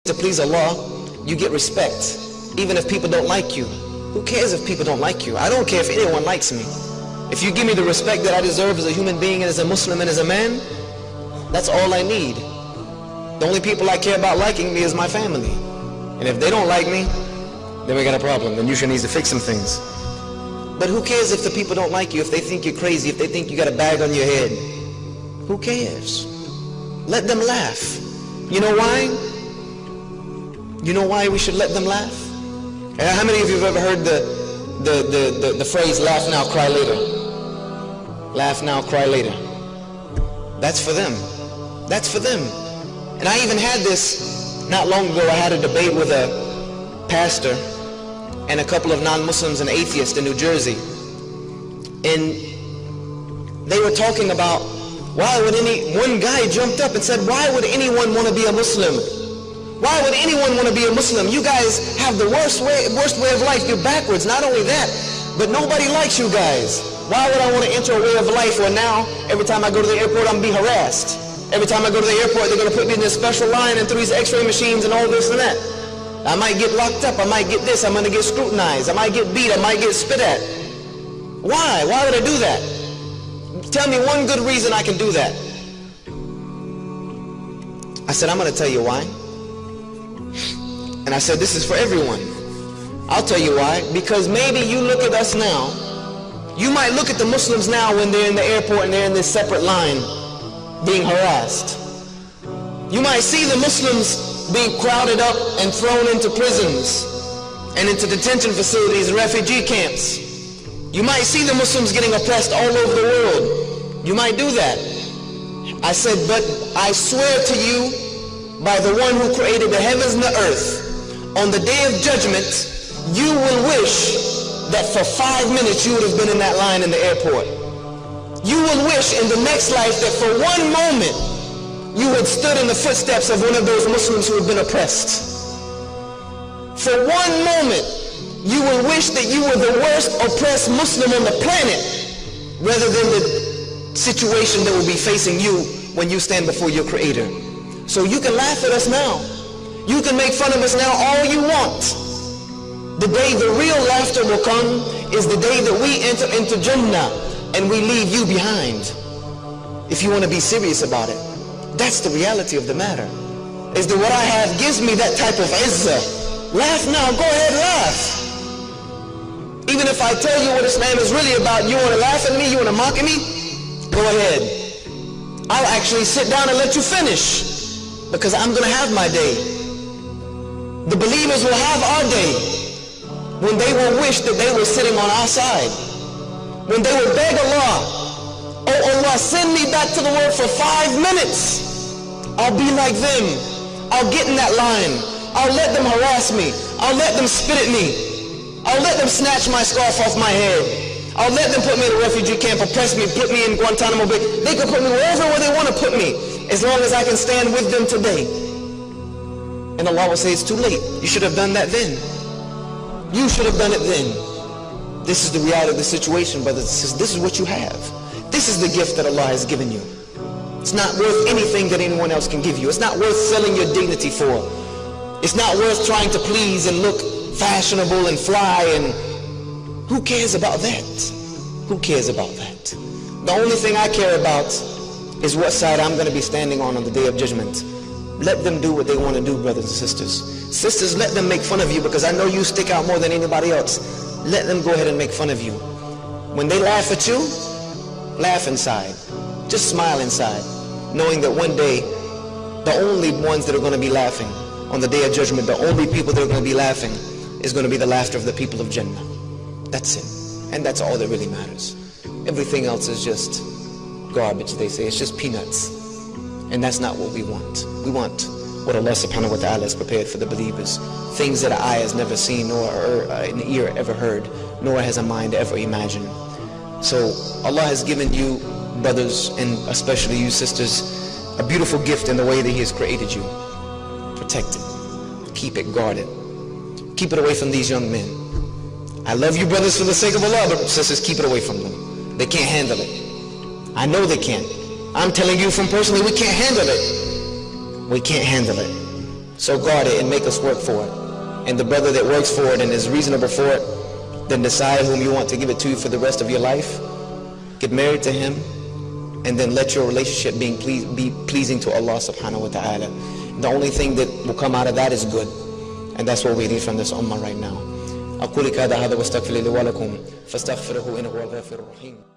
to please Allah, you get respect, even if people don't like you. Who cares if people don't like you? I don't care if anyone likes me. If you give me the respect that I deserve as a human being and as a Muslim and as a man, that's all I need. The only people I care about liking me is my family. And if they don't like me, then we got a problem. Then you should need to fix some things. But who cares if the people don't like you, if they think you're crazy, if they think you got a bag on your head? Who cares? Let them laugh. You know why? You know why we should let them laugh? How many of you have ever heard the phrase, laugh now, cry later? Laugh now, cry later. That's for them. That's for them. And I even had this not long ago. I had a debate with a pastor and a couple of non-Muslims and atheists in New Jersey. And they were talking about one guy jumped up and said, why would anyone want to be a Muslim? Why would anyone want to be a Muslim? You guys have the worst way of life. You're backwards. Not only that, but nobody likes you guys. Why would I want to enter a way of life where now, every time I go to the airport, I'm being harassed? Every time I go to the airport, they're going to put me in this special line and through these x-ray machines and all this and that. I might get locked up. I might get this. I'm going to get scrutinized. I might get beat. I might get spit at. Why? Why would I do that? Tell me one good reason I can do that. I said, I'm going to tell you why. And I said, this is for everyone. I'll tell you why. Because maybe you look at us now. You might look at the Muslims now when they're in the airport and they're in this separate line being harassed. You might see the Muslims being crowded up and thrown into prisons and into detention facilities and refugee camps. You might see the Muslims getting oppressed all over the world. You might do that. I said, but I swear to you by the one who created the heavens and the earth, on the day of judgment, you will wish that for 5 minutes you would have been in that line in the airport. You will wish in the next life that for one moment you had stood in the footsteps of one of those Muslims who had been oppressed. For one moment you will wish that you were the worst oppressed Muslim on the planet, rather than the situation that will be facing you when you stand before your Creator. So you can laugh at us now. You can make fun of us now all you want. The day the real laughter will come is the day that we enter into Jannah and we leave you behind. If you want to be serious about it, that's the reality of the matter. Is that what I have gives me that type of izzah. Laugh now, go ahead, laugh. Even if I tell you what Islam is really about, you want to laugh at me, you want to mock at me, go ahead. I'll actually sit down and let you finish, because I'm going to have my day. The believers will have our day when they will wish that they were sitting on our side. When they will beg Allah, oh Allah, send me back to the world for 5 minutes. I'll be like them. I'll get in that line. I'll let them harass me. I'll let them spit at me. I'll let them snatch my scarf off my head. I'll let them put me in a refugee camp, oppress me, put me in Guantanamo Bay. They can put me wherever they want to put me, as long as I can stand with them today. And Allah will say, it's too late. You should have done that then. You should have done it then. This is the reality of the situation, brothers and sisters. This is what you have. This is the gift that Allah has given you. It's not worth anything that anyone else can give you. It's not worth selling your dignity for. It's not worth trying to please and look fashionable and fly, and who cares about that? Who cares about that? The only thing I care about is what side I'm going to be standing on the day of judgment. Let them do what they want to do, brothers and sisters. Sisters, let them make fun of you, because I know you stick out more than anybody else. Let them go ahead and make fun of you. When they laugh at you, laugh inside. Just smile inside, knowing that one day, the only ones that are going to be laughing on the day of judgment, the only people that are going to be laughing is going to be the laughter of the people of Jannah. That's it. And that's all that really matters. Everything else is just garbage, they say. It's just peanuts. And that's not what we want. We want what Allah subhanahu wa ta'ala has prepared for the believers. Things that an eye has never seen, nor an ear ever heard, nor has a mind ever imagined. So Allah has given you, brothers, and especially you sisters, a beautiful gift in the way that He has created you. Protect it. Keep it guarded. Keep it away from these young men. I love you, brothers, for the sake of Allah, but sisters, keep it away from them. They can't handle it. I know they can't. I'm telling you from personally, we can't handle it. We can't handle it. So guard it and make us work for it. And the brother that works for it and is reasonable for it, then decide whom you want to give it to for the rest of your life. Get married to him, and then let your relationship be pleasing to Allah subhanahu wa ta'ala. The only thing that will come out of that is good. And that's what we need from this ummah right now. أقول هذا واستغفر لي ولكم فاستغفروه إنه هو الغفور الرحيم.